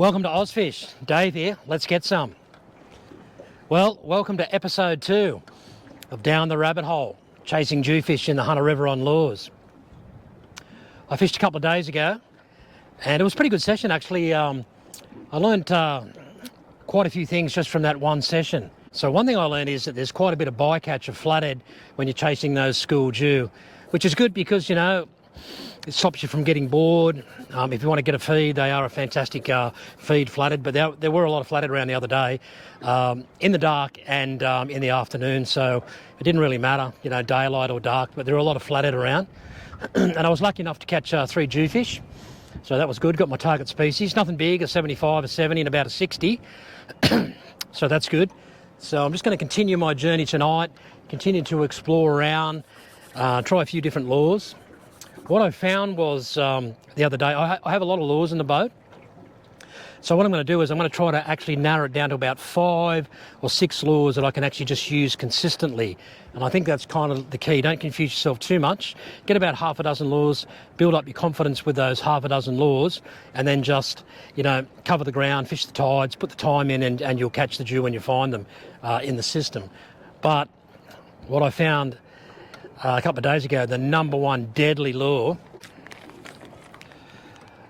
Welcome to Ozfish. Dave here. Let's get some. Well, welcome to episode 2 of Down the Rabbit Hole, chasing jewfish in the Hunter River on lures. I fished a couple of days ago and it was a pretty good session actually. I learned quite a few things just from that one session. So one thing I learned is that there's quite a bit of bycatch of flathead when you're chasing those school jew, which is good because, you know, it stops you from getting bored. If you want to get a feed, they are a fantastic feed, flathead, but there were a lot of flathead around the other day in the dark and in the afternoon, so it didn't really matter, you know, daylight or dark, but there were a lot of flathead around. And I was lucky enough to catch 3 jewfish, so that was good. Got my target species, nothing big, a 75, a 70 and about a 60, so that's good. So I'm just going to continue my journey tonight, continue to explore around, try a few different lures. What I found was the other day, I have a lot of lures in the boat. So what I'm going to do is I'm going to try to actually narrow it down to about 5 or 6 lures that I can actually just use consistently. And I think that's kind of the key. Don't confuse yourself too much. Get about half a dozen lures, build up your confidence with those half a dozen lures, and then just, you know, cover the ground, fish the tides, put the time in, and you'll catch the jew when you find them in the system. But what I found a couple of days ago, the number one deadly lure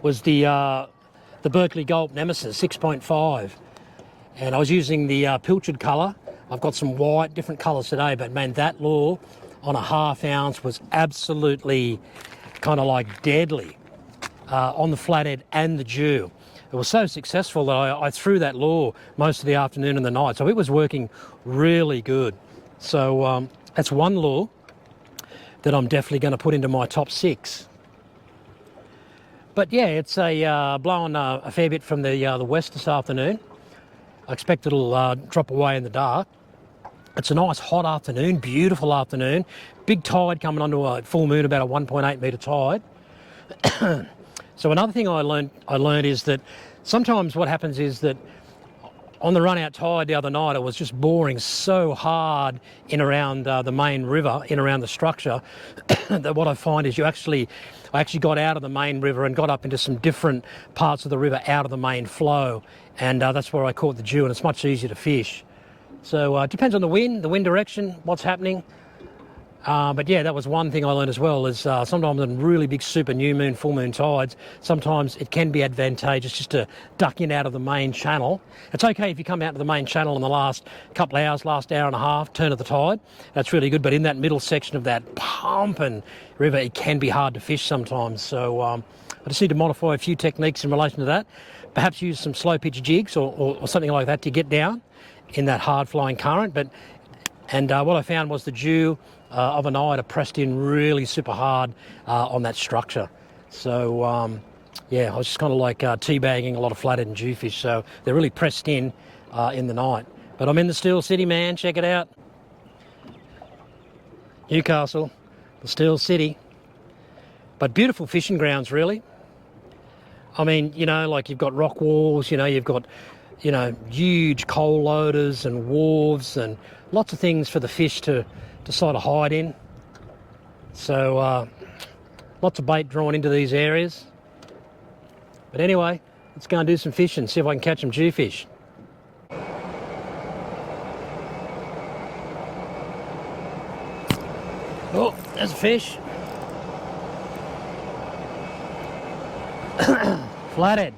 was the Berkeley Gulp Nemesis 6.5, and I was using the pilchard colour. I've got some white, different colours today, but man, that lure on a ½ ounce was absolutely kind of like deadly on the flathead and the jew. It was so successful that I threw that lure most of the afternoon and the night, so it was working really good. So that's one lure that I'm definitely going to put into my top 6. But yeah, it's blowing a fair bit from the west this afternoon. I expect it'll drop away in the dark. It's a nice hot afternoon, beautiful afternoon. Big tide coming onto a full moon, about a 1.8 metre tide. So another thing I learned is that sometimes what happens is that on the run out tide the other night, it was just boring so hard in around the main river, in around the structure, that what I find is I actually got out of the main river and got up into some different parts of the river out of the main flow, and that's where I caught the jew, and it's much easier to fish. So it depends on the wind direction, what's happening. But yeah, that was one thing I learned as well, is sometimes on really big super new moon, full moon tides, sometimes it can be advantageous just to duck in out of the main channel. It's okay if you come out to the main channel in the last couple of hours, last hour and a half, turn of the tide. That's really good, but in that middle section of that pumping river, it can be hard to fish sometimes. So I just need to modify a few techniques in relation to that. Perhaps use some slow pitch jigs or something like that to get down in that hard flowing current. And what I found was the jew overnight are pressed in really super hard on that structure. So yeah, I was just kind of like teabagging a lot of flathead and jewfish, so they're really pressed in the night. But I'm in the Steel City, man, check it out. Newcastle, the Steel City. But beautiful fishing grounds, really. I mean, you know, like you've got rock walls, you know, you've got, you know, huge coal loaders and wharves and lots of things for the fish to sort of hide in. So lots of bait drawn into these areas. But anyway, let's go and do some fishing, see if I can catch some jewfish. Oh, there's a fish. Flathead.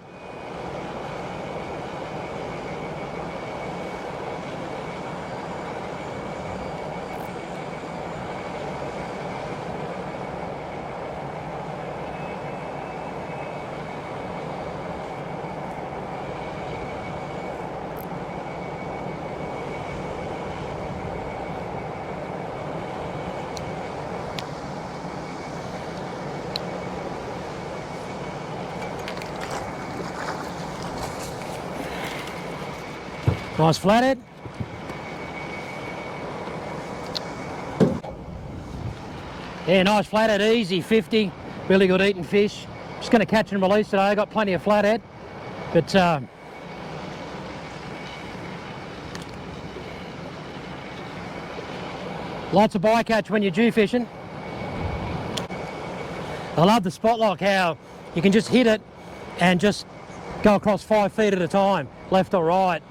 Nice flathead. Yeah, nice flathead, easy 50. Really good eating fish. Just going to catch and release today. I got plenty of flathead, but lots of bycatch when you're jew fishing. I love the spot lock, how you can just hit it and just go across 5 feet at a time, left or right,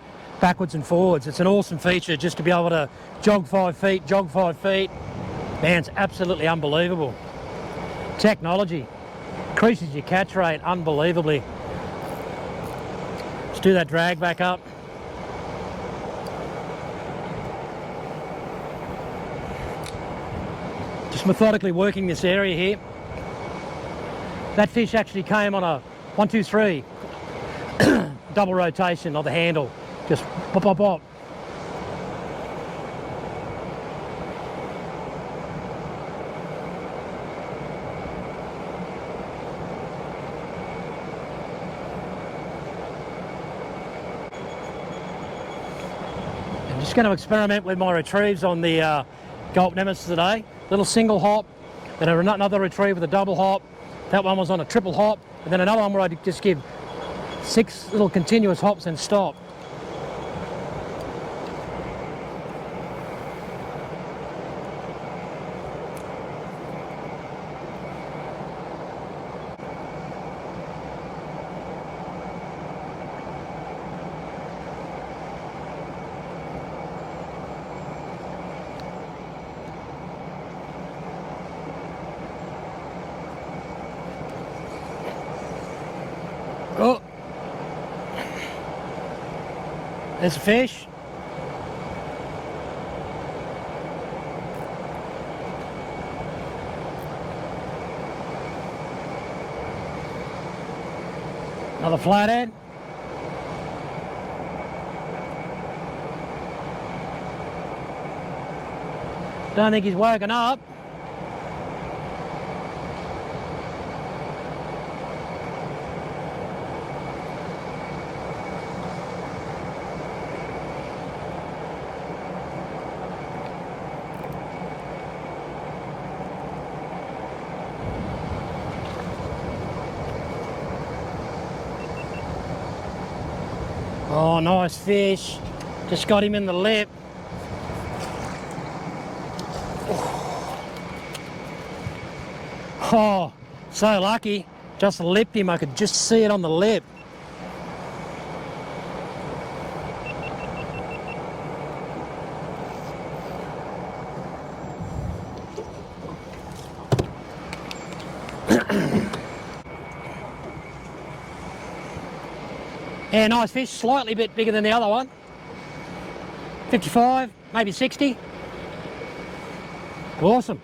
backwards and forwards. It's an awesome feature just to be able to jog 5 feet, jog 5 feet. Man, it's absolutely unbelievable. Technology increases your catch rate unbelievably. Let's do that drag back up. Just methodically working this area here. That fish actually came on a 1, 2, 3 double rotation of the handle. Just pop, pop, pop. I'm just going to experiment with my retrieves on the Gulp Nemesis today. Little single hop, then another retrieve with a double hop. That one was on a triple hop, and then another one where I just give 6 little continuous hops and stop. Oh, there's a fish. Another flathead. Don't think he's woken up. Oh, nice fish. Just got him in the lip. Oh, so lucky. Just lipped him. I could just see it on the lip. Yeah, nice fish, slightly bit bigger than the other one. 55, maybe 60. Awesome.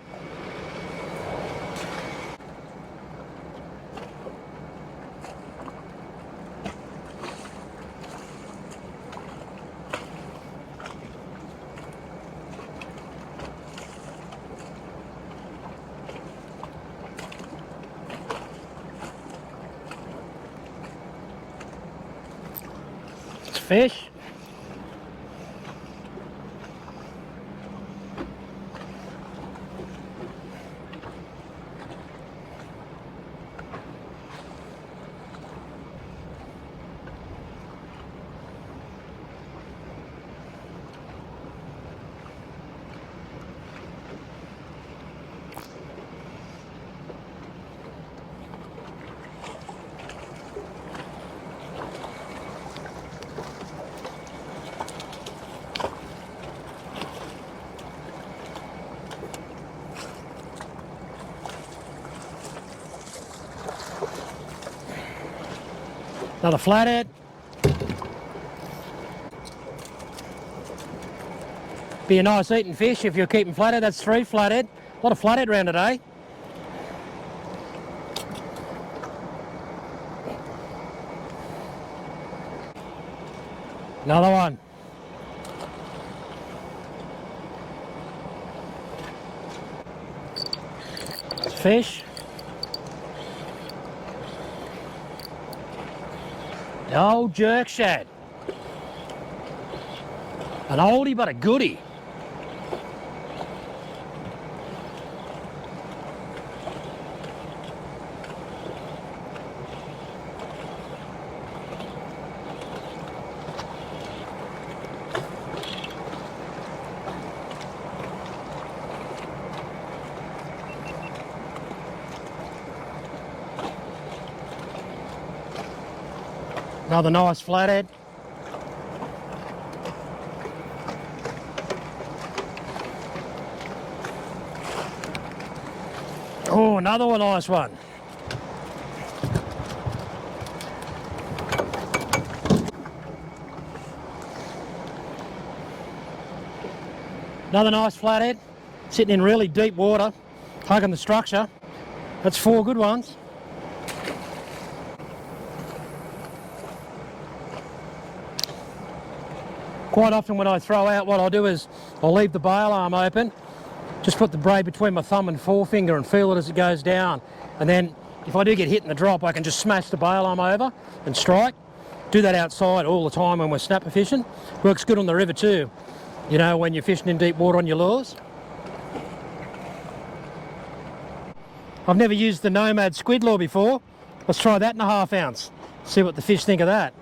Fish. Another flathead. Be a nice eating fish if you're keeping flathead. That's 3 flathead. A lot of flathead around today. Another one. Fish. The old jerk shad. An oldie but a goodie. Another nice flathead. Oh, another one, nice one. Another nice flathead, sitting in really deep water, hugging the structure. That's 4 good ones. Quite often when I throw out, what I'll do is I'll leave the bail arm open, just put the braid between my thumb and forefinger and feel it as it goes down. And then if I do get hit in the drop, I can just smash the bail arm over and strike. Do that outside all the time when we're snapper fishing. Works good on the river too, you know, when you're fishing in deep water on your lures. I've never used the Nomad squid lure before. Let's try that in a 1/2 ounce. See what the fish think of that.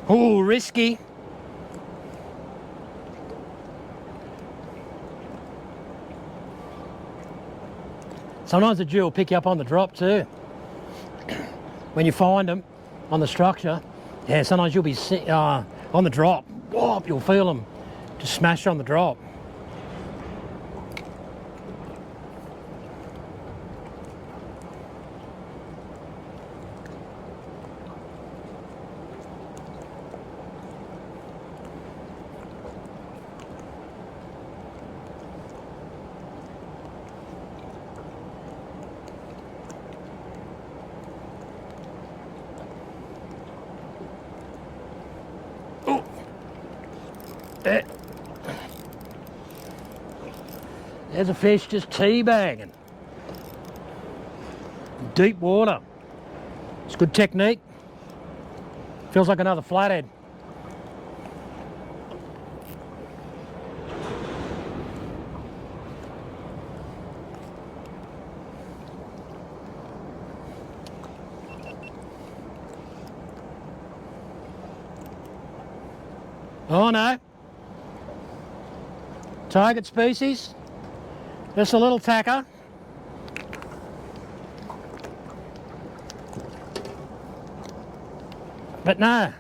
Oh, risky. Sometimes the Jew will pick you up on the drop too. When you find them on the structure, yeah, sometimes you'll be on the drop. Whoop, you'll feel them just smash on the drop. There's a fish just teabagging. Deep water. It's good technique. Feels like another flathead. Oh no. Target species. Just a little tacker. But no,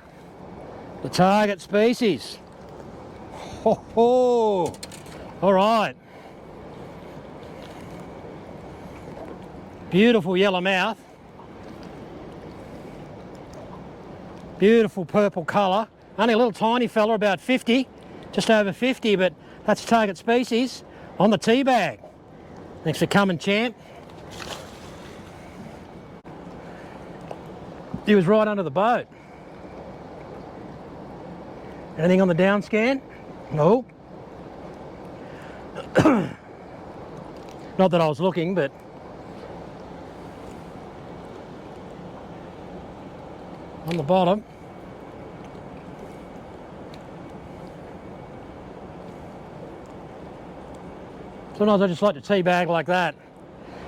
the target species. Ho ho! All right. Beautiful yellow mouth. Beautiful purple colour. Only a little tiny fella, about 50, just over 50, but that's target species on the tea bag. Thanks for coming, champ. He was right under the boat. Anything on the down scan? No. Not that I was looking, but on the bottom. Sometimes I just like to tea bag like that.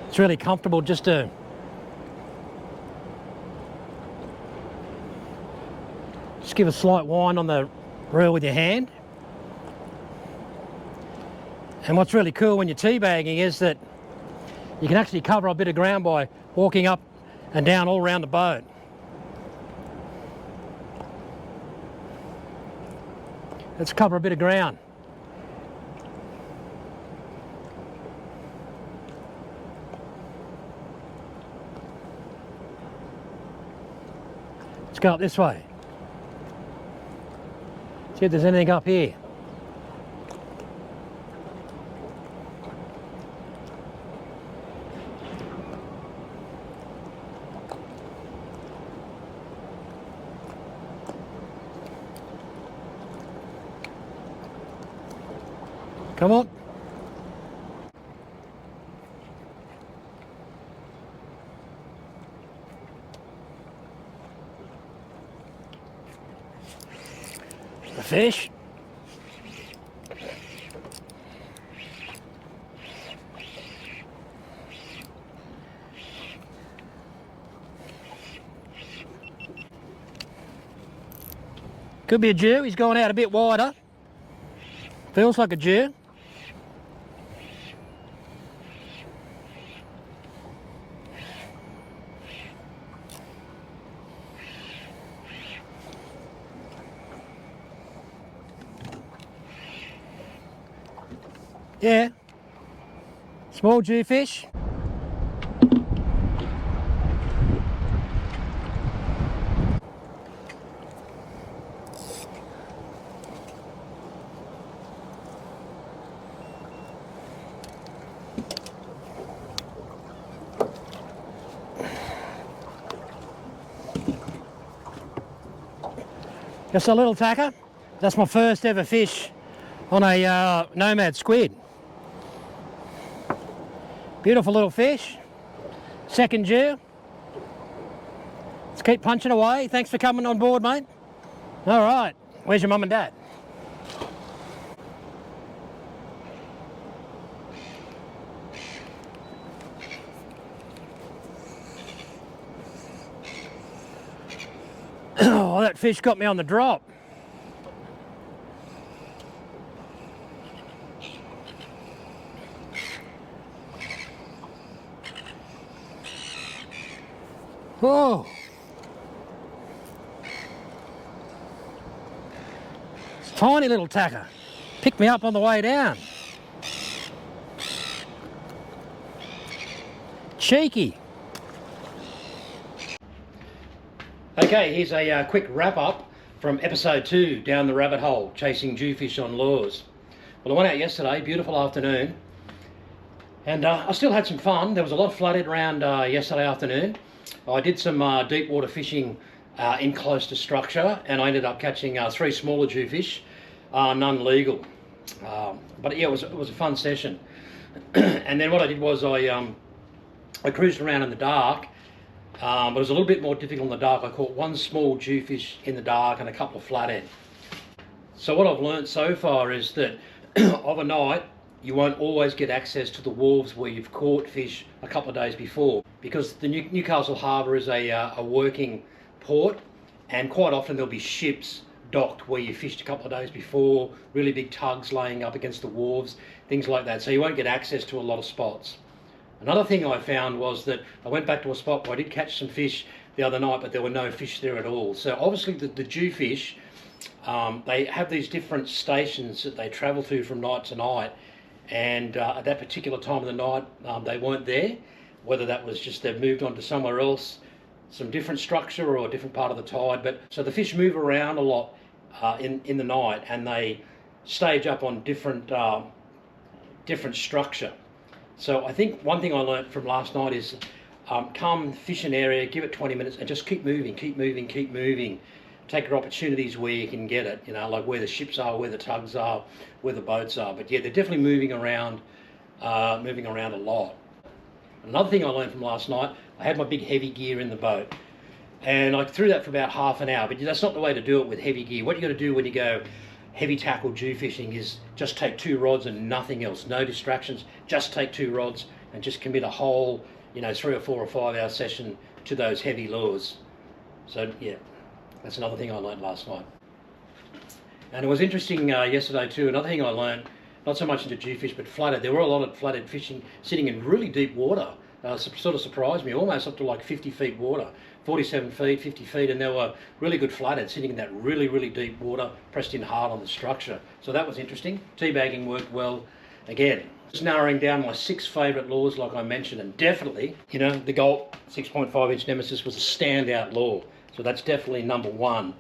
It's really comfortable just to give a slight wind on the reel with your hand. And what's really cool when you're tea bagging is that you can actually cover a bit of ground by walking up and down all around the boat. Let's cover a bit of ground. Let's go up this way. See if there's anything up here. Come on. The fish. Could be a Jew. He's gone out a bit wider. Feels like a Jew. Yeah. Small Jewfish. Just a little tacker. That's my first ever fish on a nomad squid. Beautiful little fish. Second Jew. Let's keep punching away. Thanks for coming on board, mate. All right. Where's your mum and dad? Oh, that fish got me on the drop. Oh. It's a tiny little tacker. Picked me up on the way down. Cheeky. Okay, here's a quick wrap up from episode 2, Down the Rabbit Hole, chasing Jewfish on lures. Well, I went out yesterday, beautiful afternoon, and I still had some fun. There was a lot flooded around yesterday afternoon. I did some deep water fishing in close to structure, and I ended up catching 3 smaller Jewfish, none legal. But yeah, it was a fun session. And then what I did was I cruised around in the dark. But it was a little bit more difficult in the dark. I caught 1 small Jewfish in the dark and a couple of flathead. So what I've learned so far is that overnight you won't always get access to the wharves where you've caught fish a couple of days before, because the Newcastle harbour is a working port, and quite often there'll be ships docked where you fished a couple of days before, really big tugs laying up against the wharves, things like that. So you won't get access to a lot of spots. Another thing I found was that I went back to a spot where I did catch some fish the other night, but there were no fish there at all. So obviously the Jewfish, they have these different stations that they travel to from night to night, and at that particular time of the night they weren't there. Whether that was just they've moved on to somewhere else, some different structure or a different part of the tide. But so the fish move around a lot in the night, and they stage up on different structure. So I think one thing I learned from last night is come fish an area, give it 20 minutes and just keep moving, keep moving, keep moving. Take your opportunities where you can get it, you know, like where the ships are, where the tugs are, where the boats are. But yeah, they're definitely moving around a lot. Another thing I learned from last night, I had my big heavy gear in the boat, and I threw that for about half an hour, but that's not the way to do it with heavy gear. What you got to do when you go heavy tackle Jew fishing is just take 2 rods and nothing else, no distractions, just take 2 rods and just commit a whole, you know, 3 or 4 or 5 hour session to those heavy lures. So yeah, that's another thing I learned last night. And it was interesting yesterday too, another thing I learned, not so much into Jewfish but flathead. There were a lot of flathead fishing sitting in really deep water. Sort of surprised me, almost up to like 50 feet water, 47 feet, 50 feet, and there were really good flathead sitting in that really, really deep water, pressed in hard on the structure. So that was interesting. Teabagging worked well. Again, just narrowing down my 6 favourite lures like I mentioned, and definitely, you know, the Gulp 6.5 inch Nemesis was a standout lure. So that's definitely number 1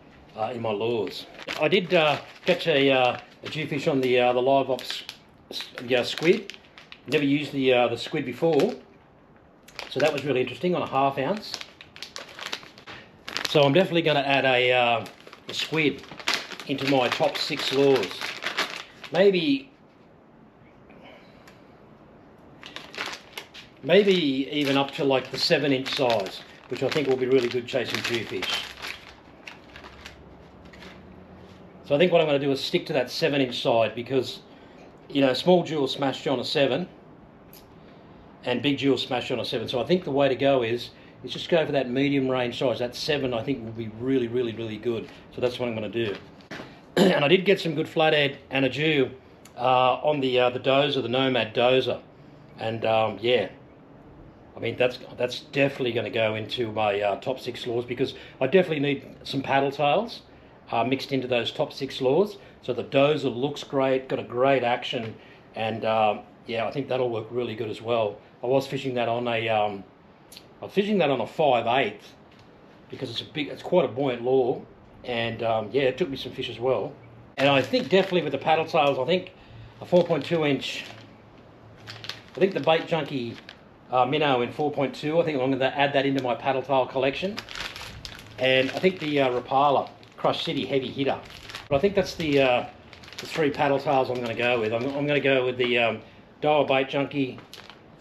in my lures. I did catch a Jewfish on the live ops squid. Never used the squid before. So that was really interesting on a 1/2 ounce. So I'm definitely going to add a squid into my top 6 lures. Maybe even up to like the 7-inch size, which I think will be really good chasing Jewfish. So I think what I'm going to do is stick to that 7-inch side, because, you know, small jewel smashed on a 7 and big jewel smashed on a 7. So I think the way to go is just go for that medium range size. That 7 I think will be really, really, really good. So that's what I'm going to do. And I did get some good flathead and a Jew on the dozer, the Nomad dozer. And yeah, I mean, that's definitely going to go into my top 6 lures, because I definitely need some paddle tails mixed into those top 6 lures. So the dozer looks great, got a great action, and yeah, I think that'll work really good as well. I was fishing that on a, I was fishing that on a 5/8 because it's quite a buoyant lure, and yeah, it took me some fish as well. And I think definitely with the paddle tails, I think a 4.2 inch. I think the Bait Junkie minnow in 4.2, I think I'm going to add that into my paddle tail collection. And I think the Rapala Crush City heavy hitter. But I think that's the 3 paddle tails I'm going to go with. I'm going to go with the Daiwa Bait Junkie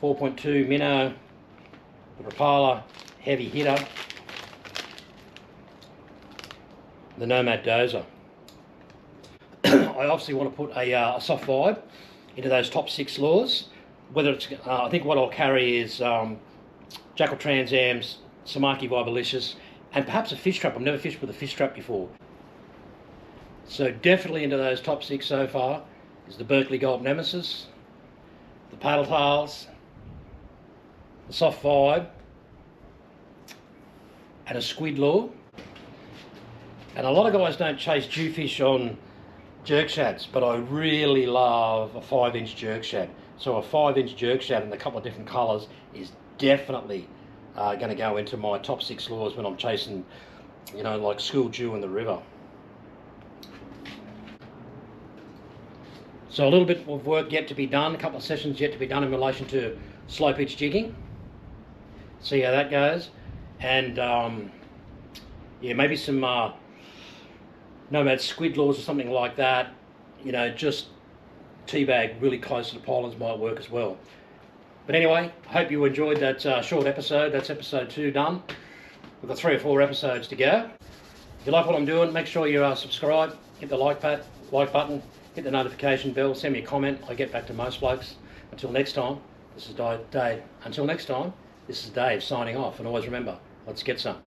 4.2 minnow, the Rapala heavy hitter, the Nomad dozer. I obviously want to put a soft vibe into those top 6 lures. Whether it's, I think what I'll carry is Jackal Transams, Samaki Vibalicious, and perhaps a fish trap. I've never fished with a fish trap before. So definitely into those top 6 so far is the Berkeley Gulp Nemesis, the paddle tails, the soft vibe, and a squid lure. And a lot of guys don't chase Jewfish on jerk shads, but I really love a 5-inch jerk shad. So a 5-inch jerk shad in a couple of different colours is definitely going to go into my top 6 lures when I'm chasing, you know, like school Jew in the river. So a little bit of work yet to be done, a couple of sessions yet to be done in relation to slow pitch jigging. See how that goes. And yeah, maybe some Nomad squid lures or something like that. You know, just teabag really close to the polens might work as well. But anyway, I hope you enjoyed that short episode. That's episode 2 done. We've got 3 or 4 episodes to go. If you like what I'm doing, make sure you subscribe, hit the like button, hit the notification bell, send me a comment. I get back to most blokes. Until next time, this is Dave. Until next time, this is Dave signing off. And always remember, let's get some.